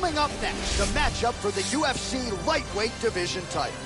Coming up next, the matchup for the UFC lightweight division title.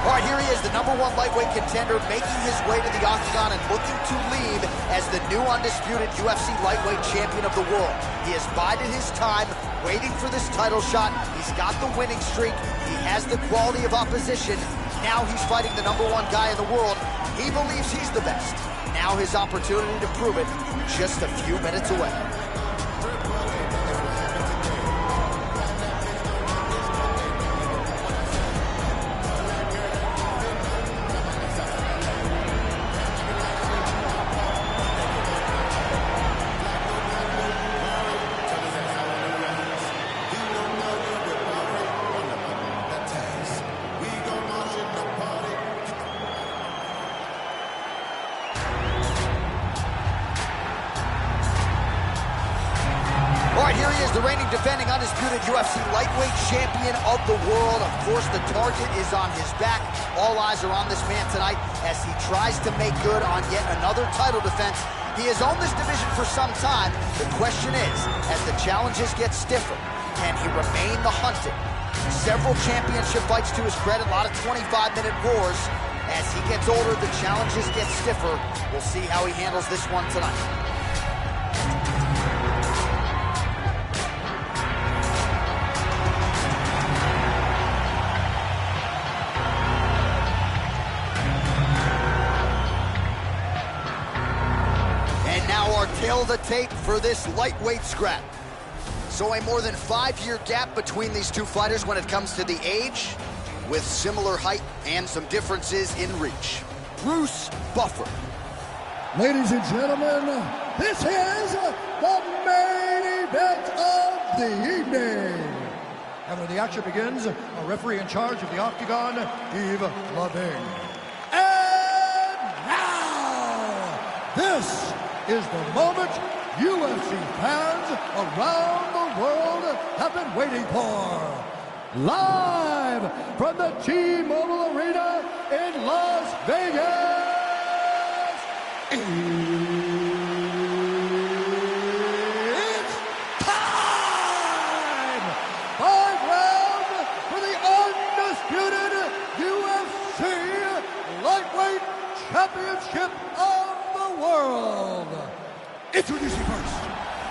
All right, here he is, the #1 lightweight contender, making his way to the octagon and looking to leave as the new undisputed UFC lightweight champion of the world. He has bided his time, waiting for this title shot. He's got the winning streak. He has the quality of opposition. Now he's fighting the #1 guy in the world. He believes he's the best. Now his opportunity to prove it, just a few minutes away. Here he is, the reigning defending undisputed UFC lightweight champion of the world. Of course, the target is on his back. All eyes are on this man tonight as he tries to make good on yet another title defense. He has owned this division for some time. The question is, as the challenges get stiffer, can he remain the hunted? Several championship fights to his credit, a lot of 25-minute wars. As he gets older, the challenges get stiffer. We'll see how he handles this one tonight. Tail the tape for this lightweight scrap. So a more than 5-year gap between these two fighters when it comes to the age, with similar height and some differences in reach. Bruce Buffer. Ladies and gentlemen, this is the main event of the evening. And when the action begins, a referee in charge of the octagon, Yves Lavigne. And now, this is the moment UFC fans around the world have been waiting for. Live from the T-Mobile Arena in Las Vegas, it's time! 5 rounds for the undisputed UFC Lightweight Championship of the world. Introducing first,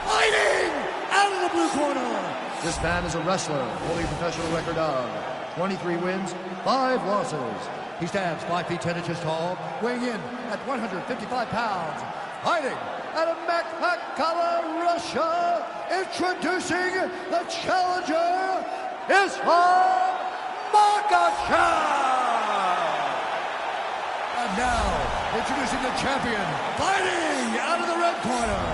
fighting out of the blue corner. This man is a wrestler, holding a professional record of 23 wins, 5 losses. He stands 5 feet 10 inches tall, weighing in at 155 pounds. Fighting out of Makachev, Russia. Introducing the challenger, Islam Makachev. And now, introducing the champion, fighting out of the red corner.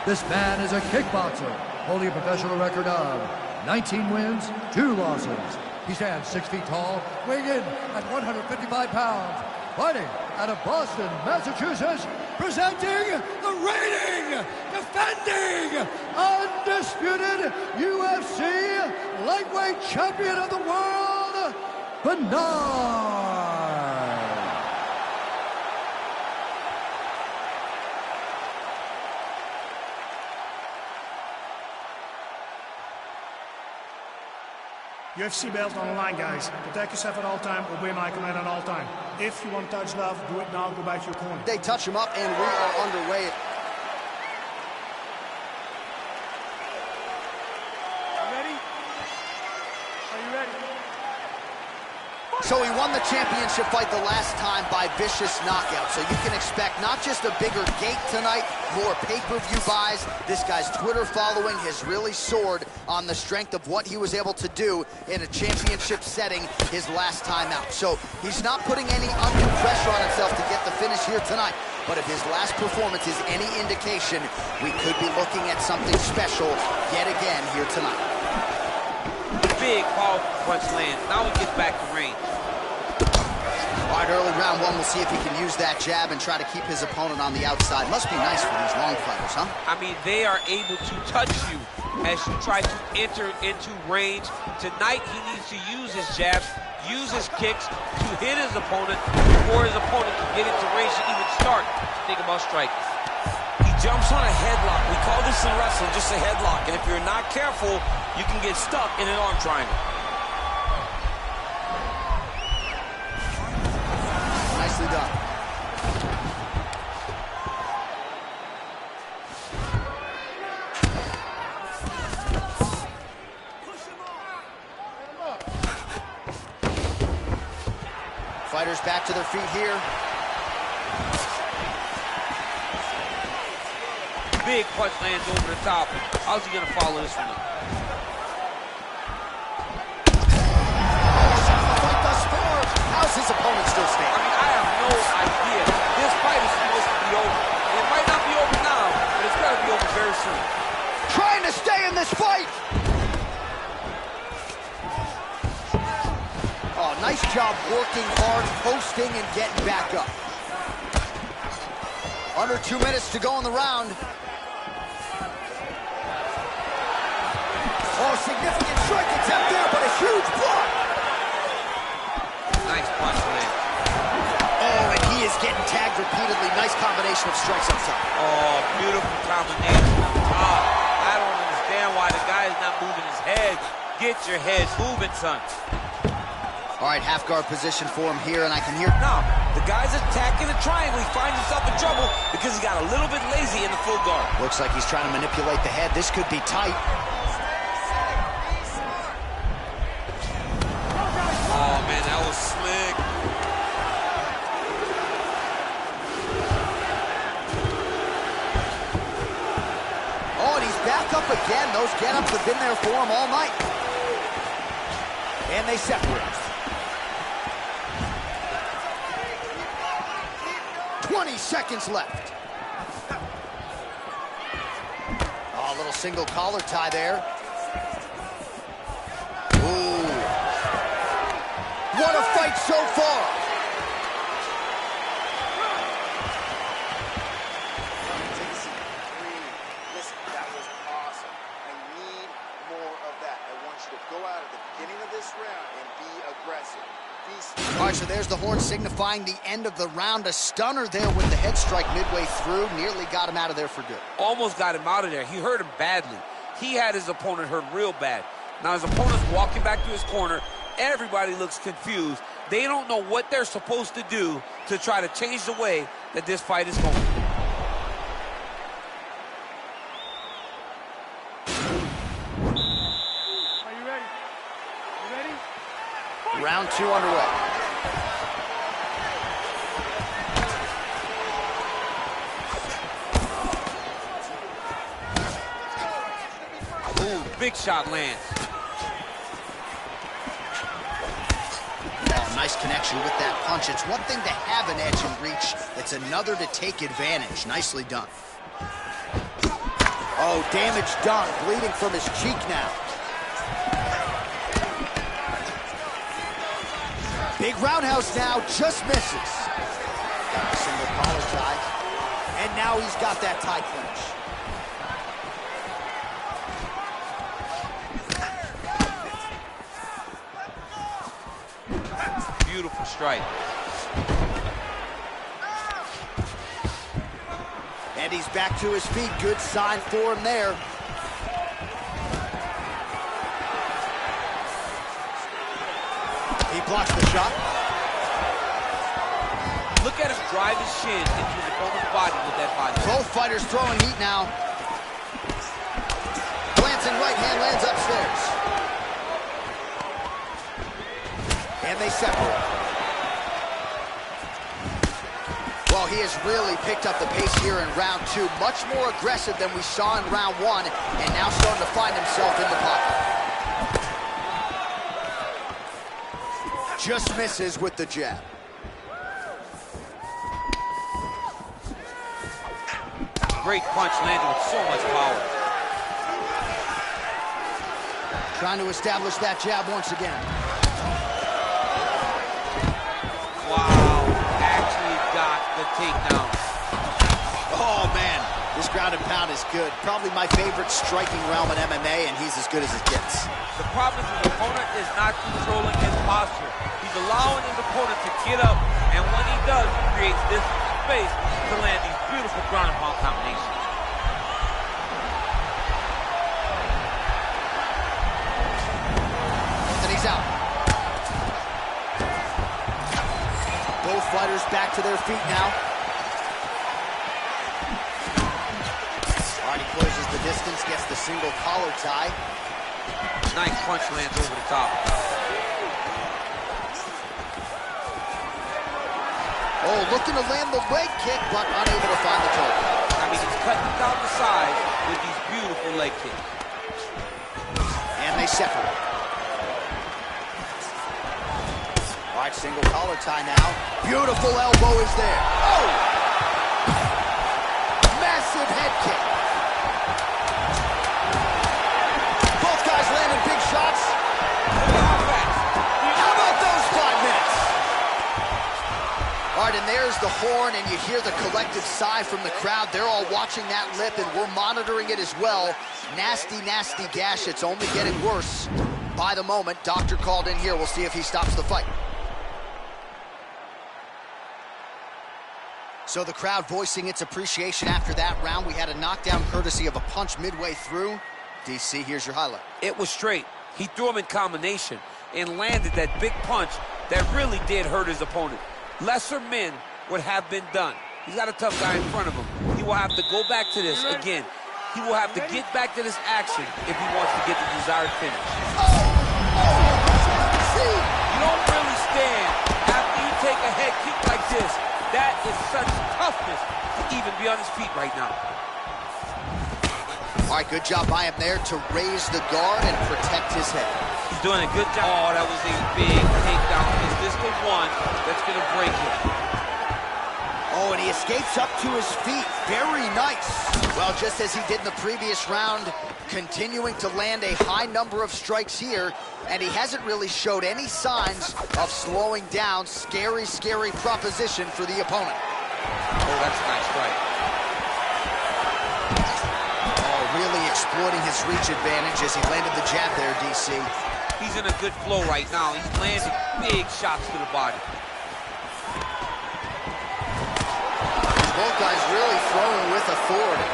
This man is a kickboxer, holding a professional record of 19 wins, 2 losses. He stands 6 feet tall, weighing in at 155 pounds. Fighting out of Boston, Massachusetts, presenting the reigning, defending, undisputed UFC lightweight champion of the world, Bernard. UFC belt on the line, guys. Protect yourself at all time, obey my command at all time. If you want to touch love, do it now, go back to your corner. They touch him up and we are underway. Ready? Are you ready? So he won the championship fight the last time by vicious knockout. So you can expect not just a bigger gate tonight, more pay-per-view buys. This guy's Twitter following has really soared on the strength of what he was able to do in a championship setting his last time out. So he's not putting any undue pressure on himself to get the finish here tonight. But if his last performance is any indication, we could be looking at something special yet again here tonight. Big powerful punch lands. Now he gets back to range. All right, early round 1, we'll see if he can use that jab and try to keep his opponent on the outside. Must be nice for these long fighters, huh? I mean, they are able to touch you as you try to enter into range. Tonight, he needs to use his jabs, use his kicks to hit his opponent before his opponent can get into range to even start to think about striking. He jumps on a headlock. We call this in wrestling just a headlock. And if you're not careful, you can get stuck in an arm triangle. Nicely done. Fighters back to their feet here. Big punch lands over the top. How's he gonna follow this one up? How's his opponent still I standing? mean, I have no idea. This fight is supposed to be over. And it might not be over now, but it's gotta be over very soon. Trying to stay in this fight. Oh, nice job working hard, posting, and getting back up. Under 2 minutes to go in the round. Oh, significant strike attempt there, but a huge block. Nice punch land. Oh, and he is getting tagged repeatedly. Nice combination of strikes up top. Oh, beautiful combination on top. I don't understand why the guy is not moving his head. Get your head moving, son. All right, half guard position for him here, and I can hear... Now, the guy's attacking the triangle. He finds himself in trouble because he got a little bit lazy in the full guard. Looks like he's trying to manipulate the head. This could be tight. Oh, man, that was slick. Oh, and he's back up again. Those get-ups have been there for him all night. And they separate. 20 seconds left. Oh, a little single collar tie there. Ooh. What a fight so far. Listen, that was awesome. I need more of that. I want you to go out at the beginning of this round and be aggressive. All right, so there's the horn signifying the end of the round. A stunner there with the head strike midway through. Nearly got him out of there for good. Almost got him out of there. He hurt him badly. He had his opponent hurt real bad. Now his opponent's walking back to his corner. Everybody looks confused. They don't know what they're supposed to do to try to change the way that this fight is going. Are you ready? You ready? Round 2 underway. Ooh, big shot lands. Oh, nice connection with that punch. It's one thing to have an edge and reach. It's another to take advantage. Nicely done. Oh, damage done. Bleeding from his cheek now. Big roundhouse now, just misses. Got a single collar tie. And now he's got that tie clinch. Beautiful strike. And he's back to his feet. Good sign for him there. He blocks the shot. Look at him drive his shin into his opponent's body with that body. Both fighters throwing heat now. Glancing right hand lands upstairs. And they separate. Well, he has really picked up the pace here in round 2. Much more aggressive than we saw in round 1, and now starting to find himself in the pocket. Just misses with the jab. Great punch landed with so much power. Trying to establish that jab once again. Wow, actually got the takedown. Oh, man. This ground and pound is good. Probably my favorite striking realm in MMA, and he's as good as it gets. The problem is his opponent is not controlling his posture. He's allowing his opponent to get up, and when he does, he creates this space to land these beautiful ground and pound combinations. And he's out. Both fighters back to their feet now. All right, he closes the distance, gets the single collar tie. Nice punch lands over the top. Oh, looking to land the leg kick, but unable to find the target. I mean, he's cutting down the sides with these beautiful leg kicks. And they separate. All right, single collar tie now. Beautiful elbow is there. Oh! Massive head kick. Both guys landing big shots. How about those 5 minutes? All right, and there's the horn, and you hear the collective sigh from the crowd. They're all watching that lip, and we're monitoring it as well. Nasty, nasty gash. It's only getting worse by the moment. Doctor called in here. We'll see if he stops the fight. So the crowd voicing its appreciation after that round. We had a knockdown courtesy of a punch midway through. DC, here's your highlight. It was straight. He threw him in combination and landed that big punch that really did hurt his opponent. Lesser men would have been done. He's got a tough guy in front of him. He will have to go back to this again. He will have to get back to this action if he wants to get the desired finish. You don't really stand after you take a head kick like this. That is such toughness to even be on his feet right now. All right, good job by him there to raise the guard and protect his head. He's doing a good job. Oh, that was a big takedown. Is this the one that's going to break him? Oh, and he escapes up to his feet. Very nice. Well, just as he did in the previous round, continuing to land a high number of strikes here, and he hasn't really showed any signs of slowing down. Scary, scary proposition for the opponent. Oh, that's a nice strike. Oh, really exploiting his reach advantage as he landed the jab there, DC. He's in a good flow right now. He's landing big shots to the body. Both guys really throwing with authority.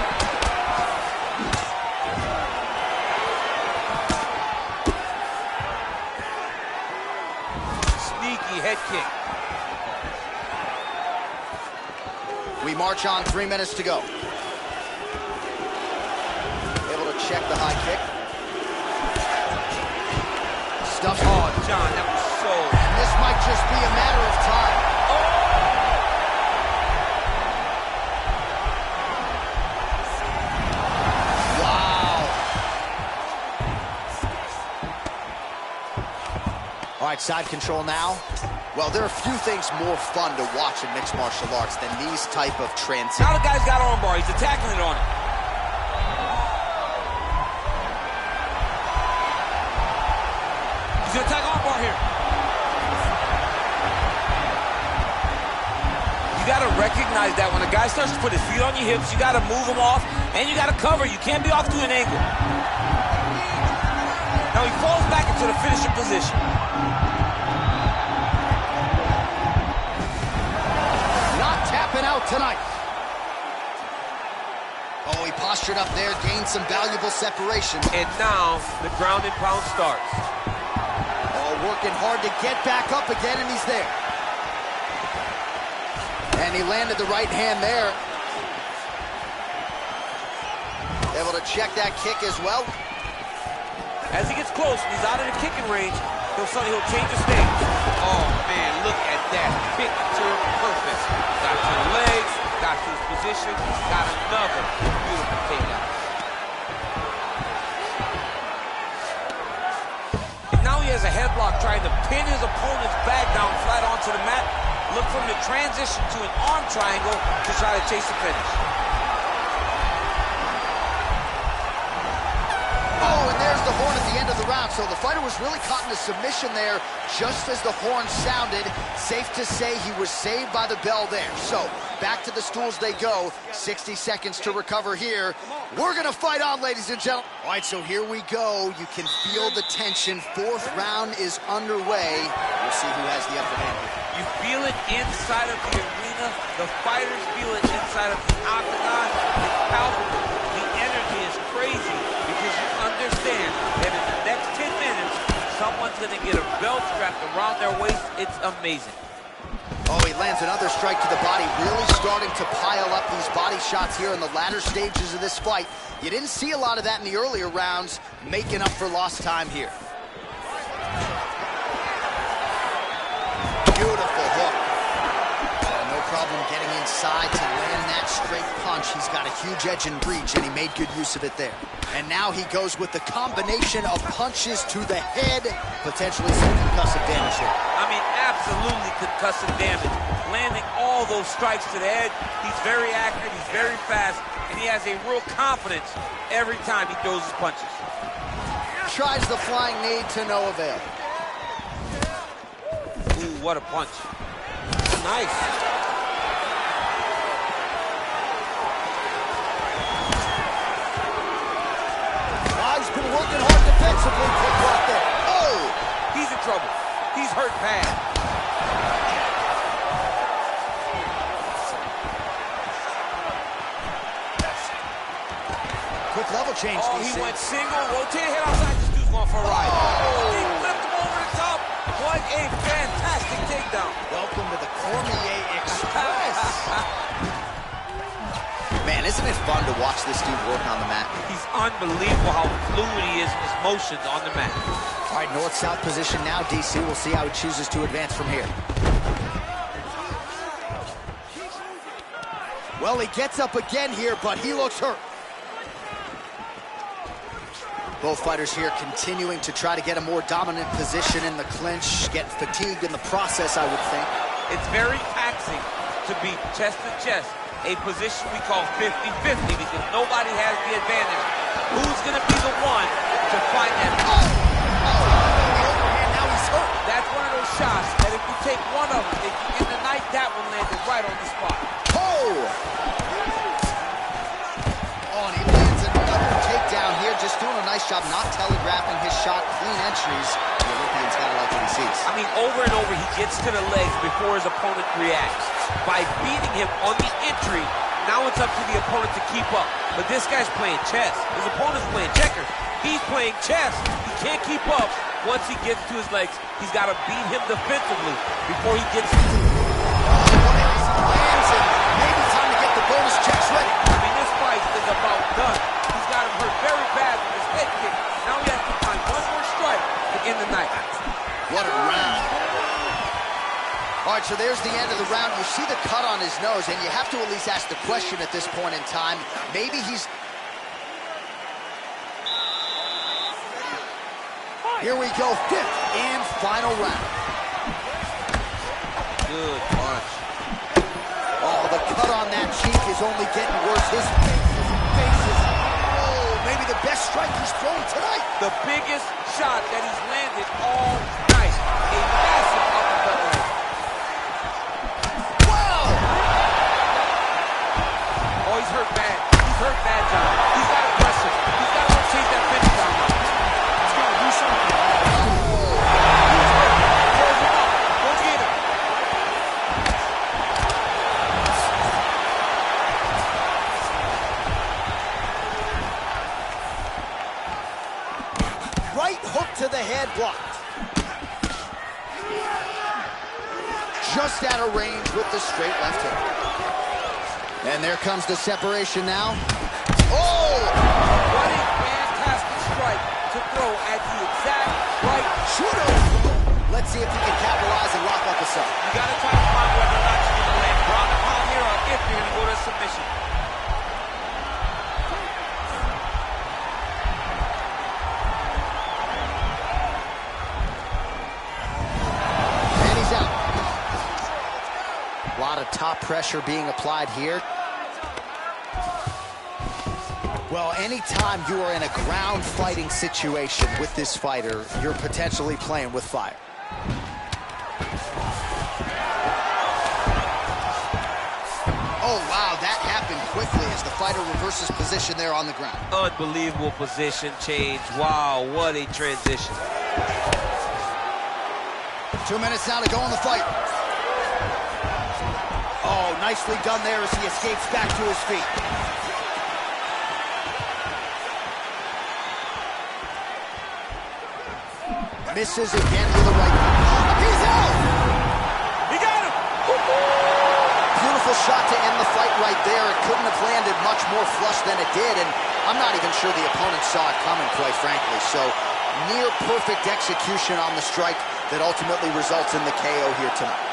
Sneaky head kick. We march on, 3 minutes to go. Able to check the high kick. Stuffs. Oh, John, that was so... And this might just be a matter of time. All right, side control now. Well, there are few things more fun to watch in mixed martial arts than these type of transitions. Now the guy's got armbar. He's attacking it on him. He's going to attack armbar here. You got to recognize that when a guy starts to put his feet on your hips, you got to move him off, and you got to cover. You can't be off to an angle. Now he falls back into the finishing position. Tapping out tonight. Oh, he postured up there, gained some valuable separation. And now the ground and pound starts. Oh, working hard to get back up again, and he's there. And he landed the right hand there. Able to check that kick as well. As he gets close and he's out of the kicking range, he'll change the stage. Oh, man, look at that. Picture perfect. Got to the legs, got to his position, got another beautiful takedown. And now he has a headlock trying to pin his opponent's back down flat onto the mat. Look for him to transition to an arm triangle to try to chase the finish. Oh, and there's the horn at the end of the round, so the fighter was really caught in a submission there just as the horn sounded. Safe to say he was saved by the bell there. So, back to the stools they go. 60 seconds to recover here. We're gonna fight on, ladies and gentlemen. All right, so here we go. You can feel the tension. Fourth round is underway. We'll see who has the upper hand here. You feel it inside of the arena. The fighters feel it inside of the octagon. It's palpable. The energy is crazy because you understand that in the next 10 minutes, someone's going to get a belt strapped around their waist. It's amazing. Oh, he lands another strike to the body, really starting to pile up these body shots here in the latter stages of this fight. You didn't see a lot of that in the earlier rounds, making up for lost time here. Beautiful hook. No problem getting inside to land that straight punch. He's got a huge edge and reach, and he made good use of it there. And now he goes with the combination of punches to the head, potentially some concussive damage here. I mean, absolutely concussive damage. Landing all those strikes to the head. He's very accurate, he's very fast, and he has a real confidence every time he throws his punches. Tries the flying knee to no avail. Ooh, what a punch. Nice. He's been working hard defensively. Quick block there. Oh! He's in trouble. He's hurt bad. Quick level change. Oh, he went single, rotate head outside. This dude's going for a ride. Oh. He flipped him over the top. What a fantastic takedown. Welcome to the Cormier Express. Man, isn't it fun to watch this dude work on the mat? He's unbelievable how fluid he is in his motions on the mat. All right, north-south position now, DC. We'll see how he chooses to advance from here. Well, he gets up again here, but he looks hurt. Both fighters here continuing to try to get a more dominant position in the clinch, getting fatigued in the process, I would think. It's very taxing to be chest to chest, a position we call 50-50 because nobody has the advantage. Who's going to be the one to find that? And now he's hurt. That's one of those shots that if you take one of them, if you end the night, that one landed right on the spot. Oh! And he lands another takedown here, just doing a nice job not telegraphing his shot, clean entries. The Olympian's got to like what he sees. I mean, over and over, he gets to the legs before his opponent reacts. By beating him on the entry, now it's up to the opponent to keep up. But this guy's playing chess. His opponent's playing checkers. He's playing chess. He can't keep up. Once he gets to his legs, he's got to beat him defensively before he gets to Maybe time to get the bonus checks ready. I mean, this fight is about done. He's got him hurt very bad with his head kick. Now he has to find one more strike to end the night. What a round. All right, so there's the end of the round. You see the cut on his nose, and you have to at least ask the question at this point in time. Maybe he's... Here we go, fifth and final round. Good punch. Oh, the cut on that cheek is only getting worse. His face is... Oh, maybe the best strike he's thrown tonight. The biggest shot that he's landed all night. A massive uppercut land. Wow! Oh, he's hurt bad. He's hurt bad, John. He's got to press him. He's got to rotate that finish down now. He's got to do something. He's hurt. Close him up. Go get him. Right hook to the head, blocked. Just out of range with the straight left hook. And there comes the separation now. Oh! What a fantastic strike to throw at the exact right shooter. Let's see if he can capitalize and lock up the sub. You got to try to find whether or not you're going to land ground and pound here or if you're going to go to submission. And he's out. A lot of top pressure being applied here. Well, anytime you are in a ground fighting situation with this fighter, you're potentially playing with fire. Oh, wow, that happened quickly as the fighter reverses position there on the ground. Unbelievable position change. Wow, what a transition. 2 minutes now to go in the fight. Oh, nicely done there as he escapes back to his feet. Misses again with a right hook. He's out! He got him! Beautiful shot to end the fight right there. It couldn't have landed much more flush than it did, and I'm not even sure the opponent saw it coming, quite frankly. So, near perfect execution on the strike that ultimately results in the KO here tonight.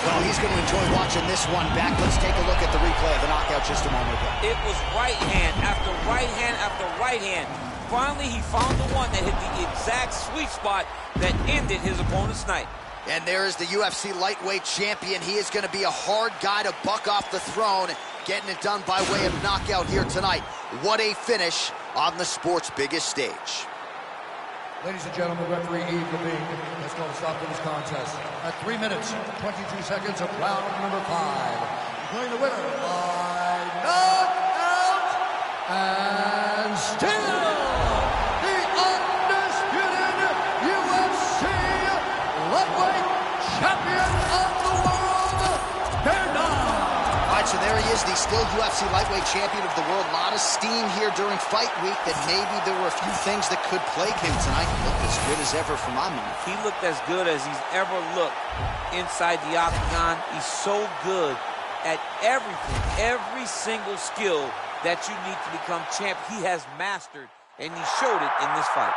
Well, he's going to enjoy watching this one back. Let's take a look at the replay of the knockout just a moment ago. It was right hand after right hand after right hand. Finally, he found the one that hit the exact sweet spot that ended his opponent's night. And there is the UFC lightweight champion. He is going to be a hard guy to buck off the throne, getting it done by way of knockout here tonight. What a finish on the sport's biggest stage. Ladies and gentlemen, referee Yves Levine has called a stop to this contest at 3 minutes, 22 seconds of round number 5. Declaring the winner by knockout and still the undisputed UFC lightweight champion of the world, Bernard. All right, so there he is, the still UFC lightweight champion of the world. A lot of steam here during fight week that maybe there were a few things that could plague him tonight. He looked as good as ever for my money. He looked as good as he's ever looked inside the octagon. He's so good at everything, every single skill that you need to become champ. He has mastered, and he showed it in this fight.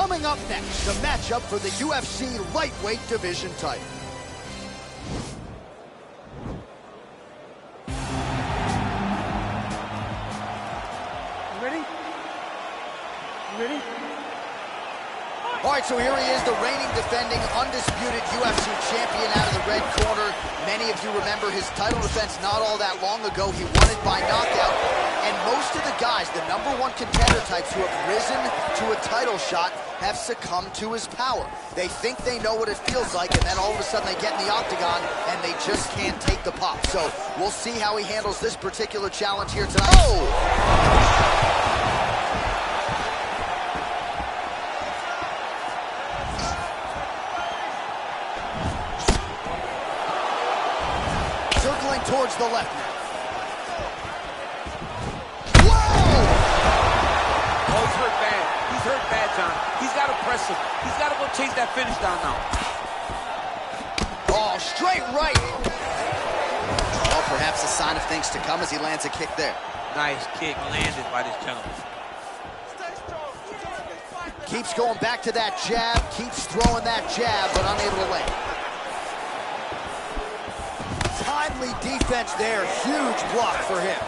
Coming up next, the matchup for the UFC lightweight division title. Ready? Ready? All right, so here he is, the reigning, defending, undisputed UFC champion out of the red corner. Many of you remember his title defense not all that long ago. He won it by knockout. And most of the guys, the #1 contender types who have risen to a title shot, have succumbed to his power. They think they know what it feels like, and then all of a sudden they get in the octagon, and they just can't take the pop. So we'll see how he handles this particular challenge here tonight. Oh! Circling towards the left now. Whoa! Oh, he's hurt bad. He's hurt bad, John. He's got to press him. He's got to go chase that finish down now. Oh, straight right. Well, perhaps a sign of things to come as he lands a kick there. Nice kick landed by this gentleman. Keeps going back to that jab, keeps throwing that jab, but unable to land. Timely defense there, huge block for him.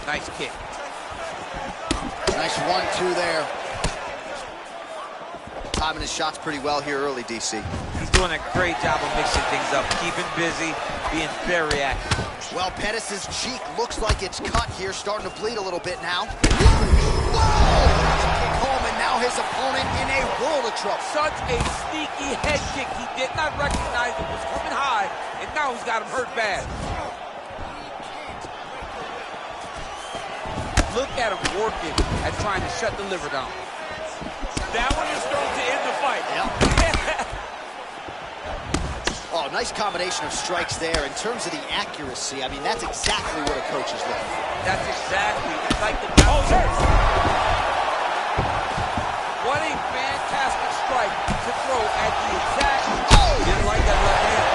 Nice kick. Nice 1-2 there. Timing his shots pretty well here early, DC. He's doing a great job of mixing things up, keeping busy, being very active. Well, Pettis' cheek looks like it's cut here, starting to bleed a little bit now. Whoa! Kick home, and now his opponent in a world of trouble. Such a sneaky head kick. He did not recognize it was coming high, and now he's got him hurt bad. Look at him working at trying to shut the liver down. That one is thrown to end the fight. Yep. Oh, nice combination of strikes there. In terms of the accuracy, I mean, that's exactly what a coach is looking for. That's exactly. It's like the... Oh, what a fantastic strike to throw at the exact... Oh! Didn't like that left hand.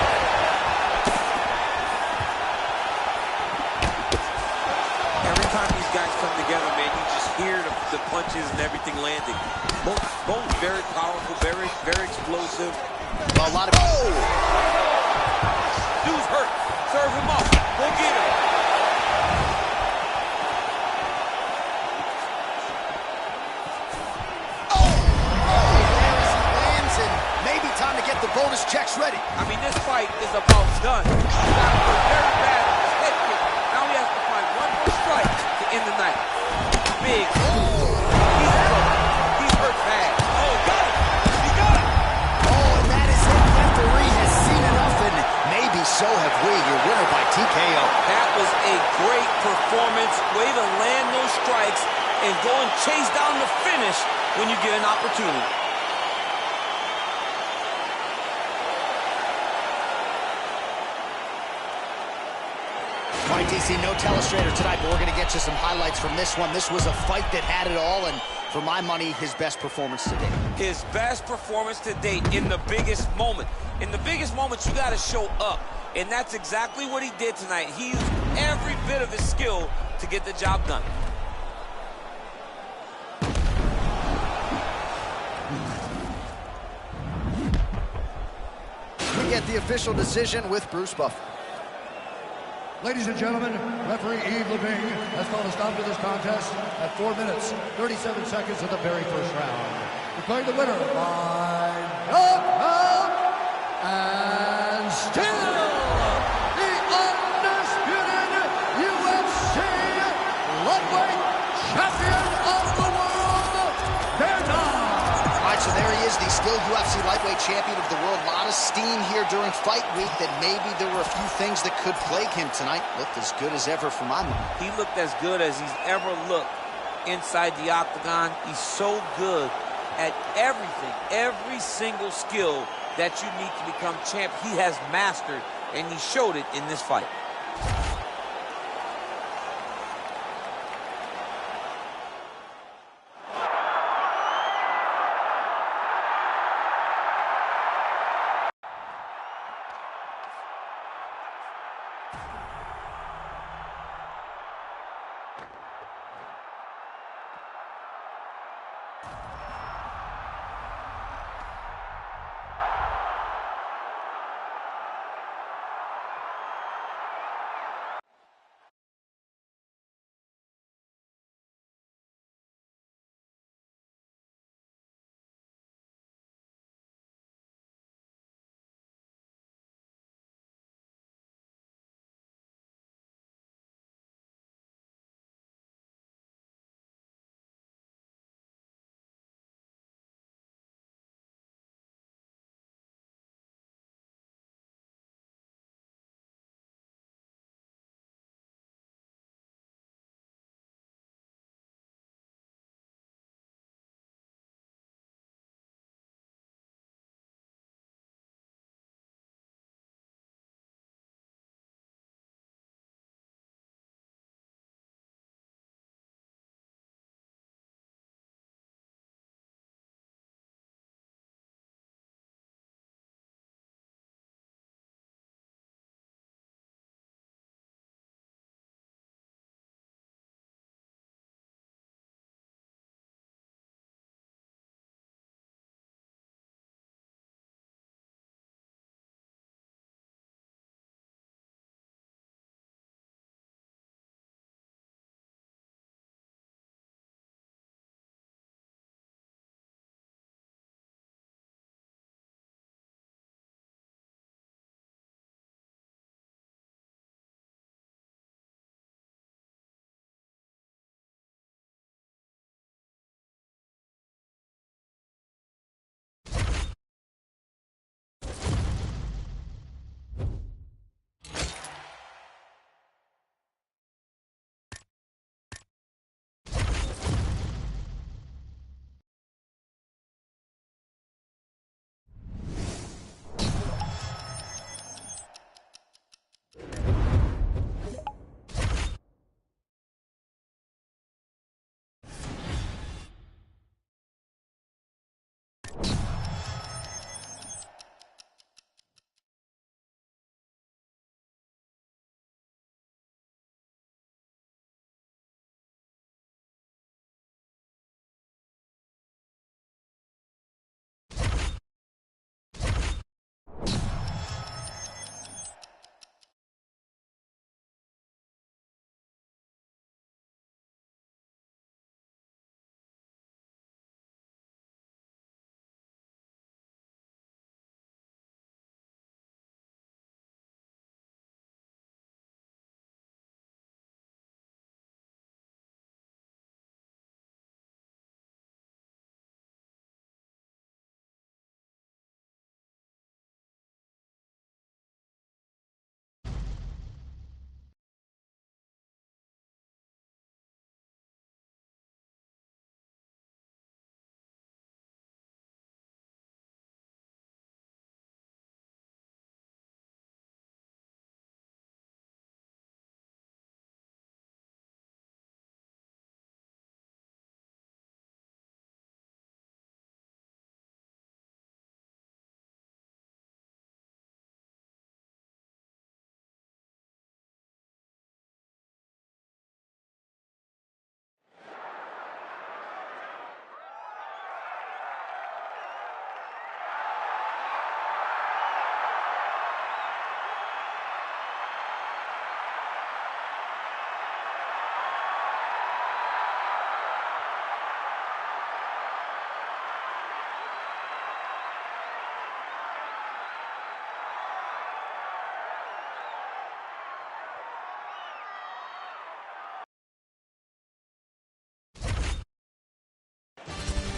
Every time these guys come together, man, you just hear the punches and everything landing. Both very powerful, very explosive. Well, a lot of... Oh! Dude's hurt. Serve him up. Go get him. Time to get the bonus checks ready. I mean, this fight is about done. He got him very bad on his head kick. Now he has to find one more strike to end the night. Big. He's hurt. He's hurt bad. Oh, got him. He got him. Oh, and that is it. Referee has seen enough, and maybe so have we. Your winner by TKO. That was a great performance. Way to land those strikes and go and chase down the finish when you get an opportunity. All right, DC, no telestrator tonight, but we're going to get you some highlights from this one. This was a fight that had it all, and for my money, his best performance to date. His best performance to date in the biggest moment. In the biggest moments, you got to show up, and that's exactly what he did tonight. He used every bit of his skill to get the job done. We get the official decision with Bruce Buffer. Ladies and gentlemen, referee Yves Levine has called a stop to this contest at 4 minutes, 37 seconds of the very first round. Declaring the winner by knockout, and still the undisputed UFC lightweight champion of the world, Berta. All right, so there he is, the still UFC lightweight champion of the world. A lot of steam here during fight week that maybe there were a few things that could plague him tonight. Looked as good as ever for my money. He looked as good as he's ever looked inside the octagon. He's so good at everything, every single skill that you need to become champ. He has mastered, and he showed it in this fight.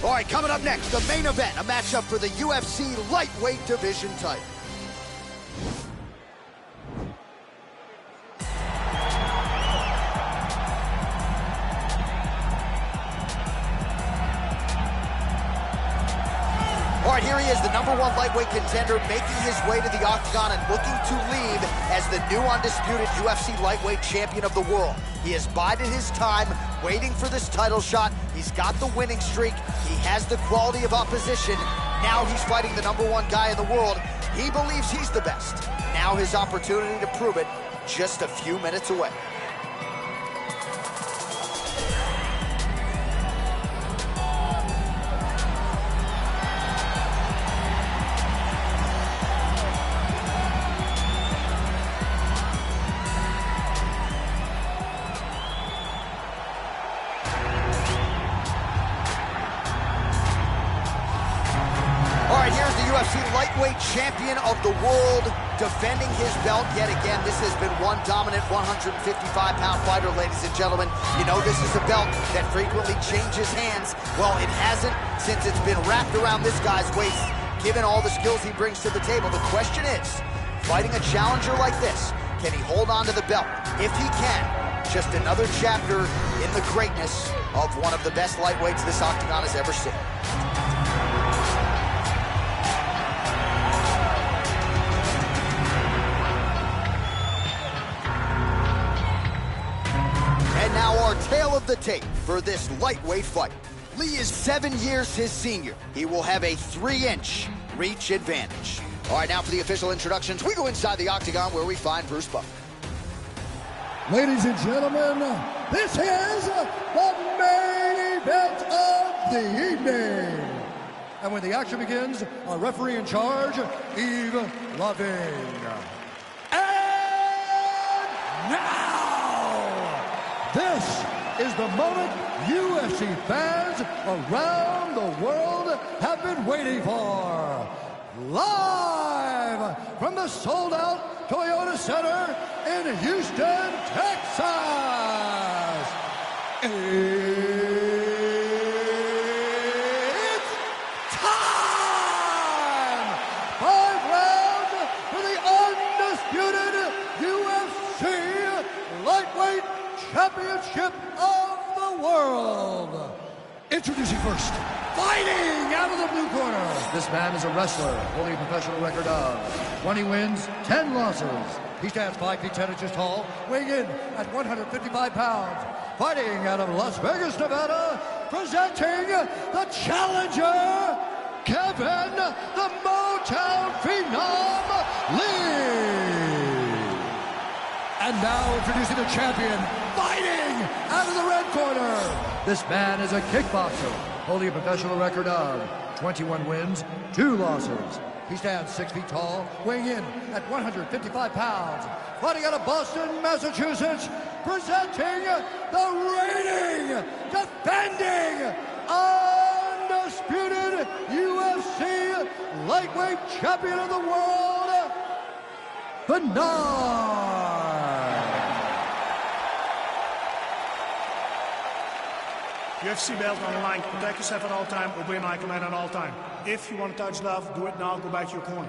All right, coming up next, the main event, a matchup for the UFC lightweight division title. All right, here he is, the #1 lightweight contender, making his way to the octagon and looking to leave as the new undisputed UFC lightweight champion of the world. He has bided his time, waiting for this title shot. He's got the winning streak. He has the quality of opposition. Now he's fighting the #1 guy in the world. He believes he's the best. Now his opportunity to prove it, just a few minutes away. UFC lightweight champion of the world, defending his belt yet again. This has been one dominant 155-pound fighter, ladies and gentlemen. You know this is a belt that frequently changes hands. Well, it hasn't since it's been wrapped around this guy's waist, given all the skills he brings to the table. The question is, fighting a challenger like this, can he hold on to the belt? If he can, just another chapter in the greatness of one of the best lightweights this octagon has ever seen. And now our tale of the tape for this lightweight fight. Lee is 7 years his senior. He will have a 3-inch reach advantage. All right, now for the official introductions, we go inside the octagon where we find Bruce Buffer. Ladies and gentlemen, this is the main event of the evening. And when the action begins, our referee in charge, Yves Lavigne. And now, this is the moment UFC fans around the world have been waiting for. Live from the sold-out Toyota Center in Houston, Texas. It's time! 5 rounds for the undisputed UFC Lightweight Championship of the World. Introducing first, fighting out of the blue corner. This man is a wrestler, holding a professional record of 20 wins, 10 losses. He stands 5 feet 10 inches tall, weighing in at 155 pounds. Fighting out of Las Vegas, Nevada, presenting the challenger, Kevin the Motown Phenom Lee. And now introducing the champion, fighting out of the red corner. This man is a kickboxer, holding a professional record of 21 wins, 2 losses. He stands 6 feet tall, weighing in at 155 pounds. Fighting out of Boston, Massachusetts, presenting the reigning, defending, undisputed UFC lightweight champion of the world, Phenom. UFC belt on the line. Protect yourself at all time. Obey my command at all time. If you want to touch love, do it now. Go back to your corner.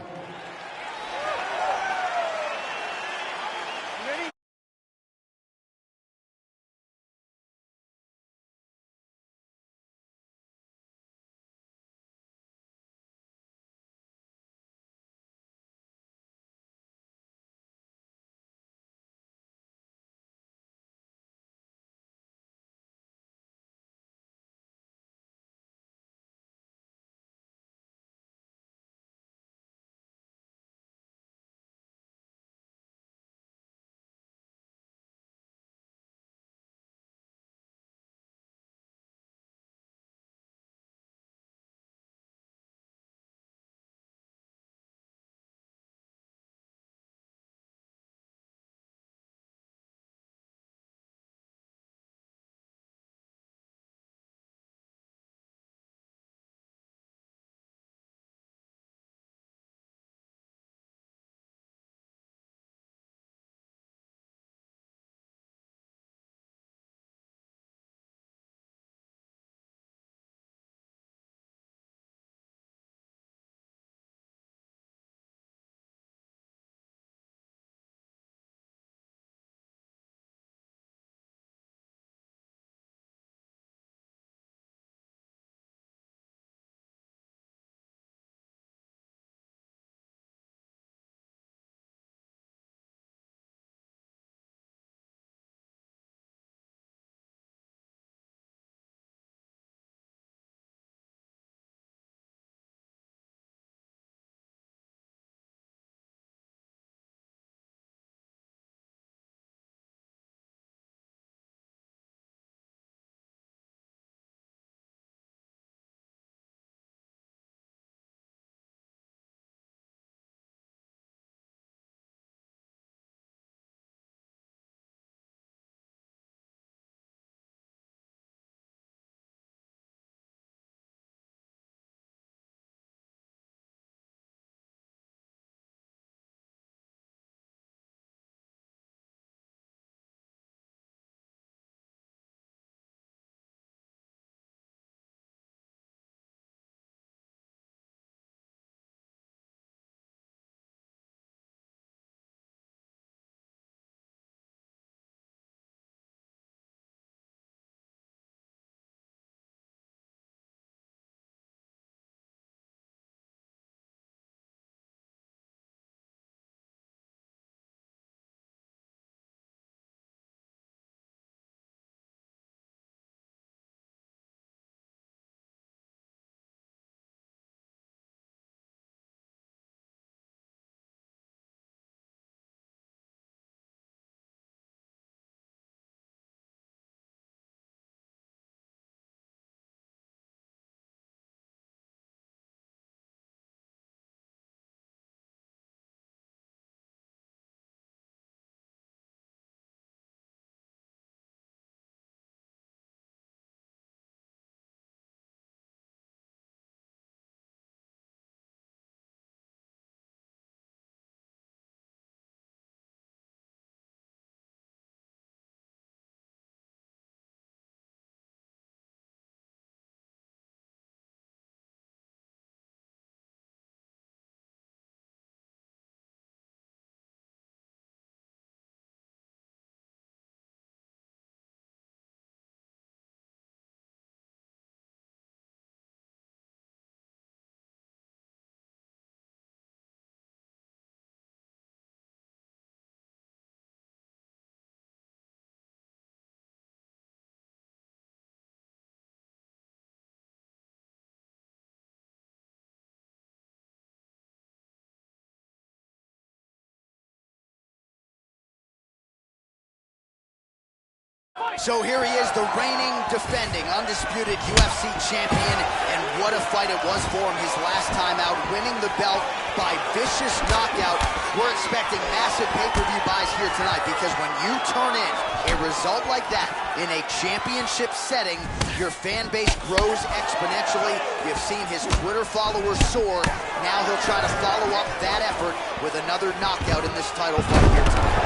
So here he is, the reigning, defending, undisputed UFC champion, and what a fight it was for him his last time out, winning the belt by vicious knockout. We're expecting massive pay-per-view buys here tonight, because when you turn in a result like that in a championship setting, your fan base grows exponentially. You've seen his Twitter followers soar. Now he'll try to follow up that effort with another knockout in this title fight here tonight.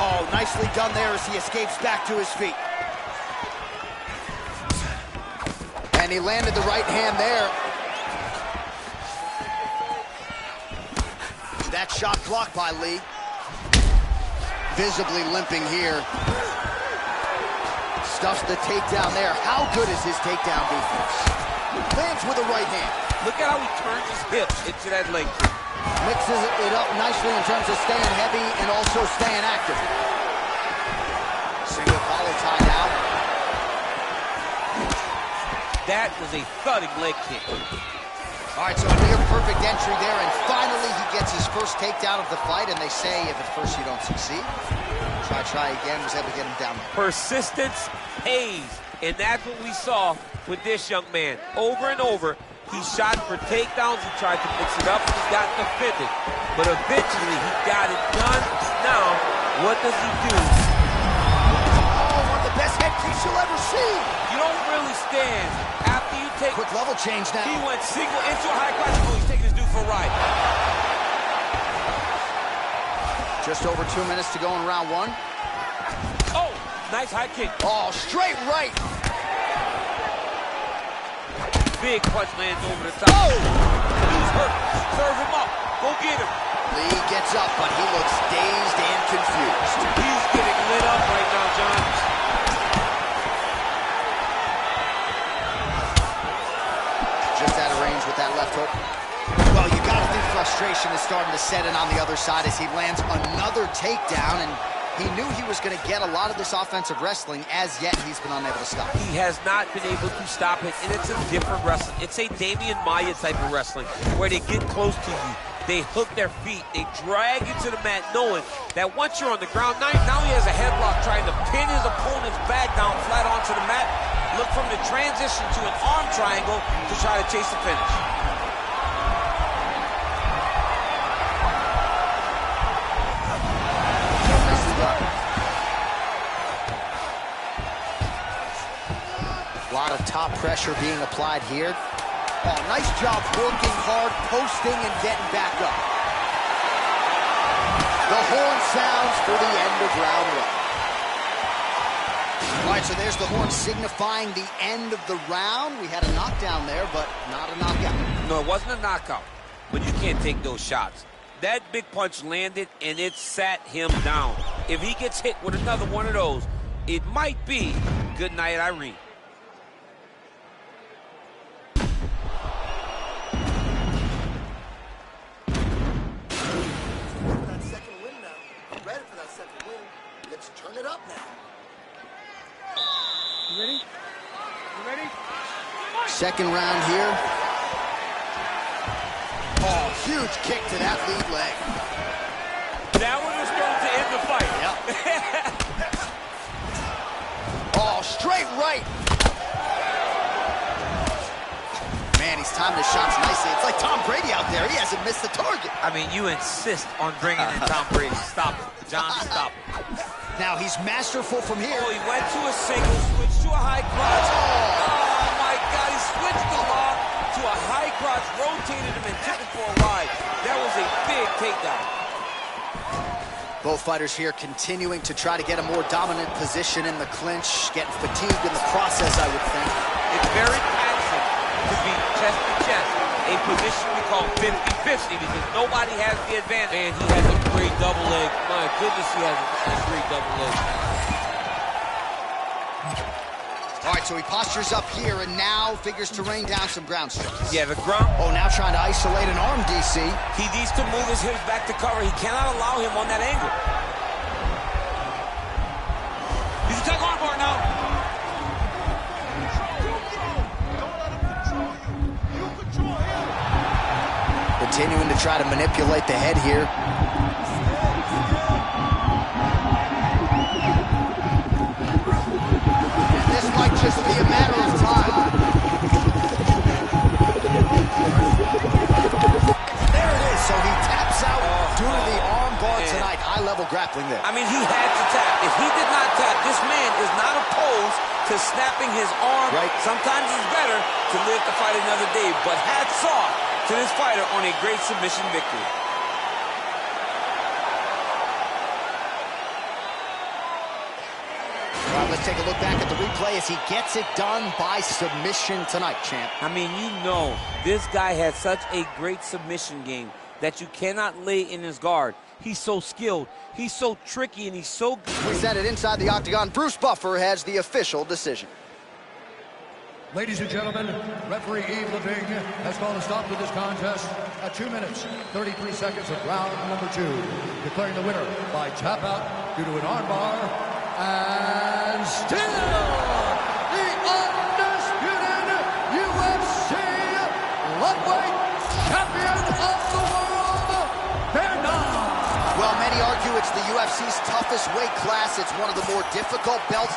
Oh, nicely done there as he escapes back to his feet. And he landed the right hand there. That shot blocked by Lee. Visibly limping here. Stuffs the takedown there. How good is his takedown defense? Lands with a right hand. Look at how he turns his hips into that leg kick. Mixes it up nicely in terms of staying heavy and also staying active. Single collar tie now. That was a thudding leg kick. All right, so a near perfect entry there, and finally he gets his first takedown of the fight, and they say if at first you don't succeed, try again. Was able to get him down. Persistence pays, and that's what we saw with this young man. Over and over, he shot for takedowns, he tried to mix it up, and he got defended. But eventually, he got it done. Now, what does he do? Oh, one of the best head kicks you'll ever see. You don't really stand after you take... Quick level change now. He went single into a high cross. Oh, he's taking his dude for a ride. Just over 2 minutes to go in round one. Oh, nice high kick. Oh, straight right. Big punch lands over the top. Oh! He's hurt. Serve him up. Go get him. Lee gets up, but he looks dazed and confused. He's getting lit up right now, John. Just out of range with that left hook. Well, you gotta think frustration is starting to set in on the other side as he lands another takedown, and he knew he was going to get a lot of this offensive wrestling. As yet, he's been unable to stop. He has not been able to stop it, and it's a different wrestling. It's a Damian Maia type of wrestling, where they get close to you, they hook their feet, they drag you to the mat, knowing that once you're on the ground, now he has a headlock trying to pin his opponent's back down flat onto the mat. Look from the transition to an arm triangle to try to chase the finish. A lot of top pressure being applied here. Oh, nice job working hard, posting, and getting back up. The horn sounds for the end of round one. All right, so there's the horn signifying the end of the round. We had a knockdown there, but not a knockout. No, it wasn't a knockout, but you can't take those shots. That big punch landed, and it sat him down. If he gets hit with another one of those, it might be good night, Irene. Turn it up now. You ready? You ready? Second round here. Oh, huge kick to that lead leg. That one was going to end the fight. Yep. Oh, straight right. Man, he's timing his shots nicely. It's like Tom Brady out there. He hasn't missed the target. I mean, you insist on bringing in Tom Brady. Stop it. John, stop it. Now he's masterful from here. Oh, he went to a single, switched to a high crotch. Oh, my God, he switched the lock to a high crotch, rotated him and took him for a ride. That was a big takedown. Both fighters here continuing to try to get a more dominant position in the clinch, getting fatigued in the process, I would think. It's very taxing to be chest to chest, a position we call 50-50 because nobody has the advantage. And he has a great double leg. My goodness, he has a great double leg. All right, so he postures up here and now figures to rain down some ground strikes. Yeah, the ground. Oh, now trying to isolate an arm, DC. He needs to move his hips back to cover. He cannot allow him on that angle. He's a tug arm bar now. Continuing to try to manipulate the head here. just be a matter of time. There it is. So he taps out due to the arm bar tonight. High-level grappling there. I mean, he had to tap. If he did not tap, this man is not opposed to snapping his arm. Right. Sometimes it's better to live to fight another day. But hats off to this fighter on a great submission victory. All right, let's take a look back at the replay as he gets it done by submission tonight, champ. I mean, you know, this guy has such a great submission game that you cannot lay in his guard. He's so skilled, he's so tricky, and he's so good. Presented inside the octagon, Bruce Buffer has the official decision. Ladies and gentlemen, referee Yves Leving has called a stop to this contest at 2 minutes, 33 seconds of round number 2, declaring the winner by tap out due to an armbar, and still the undisputed UFC lightweight champion of the world, Well, many argue it's the UFC's toughest weight class. It's one of the more difficult belts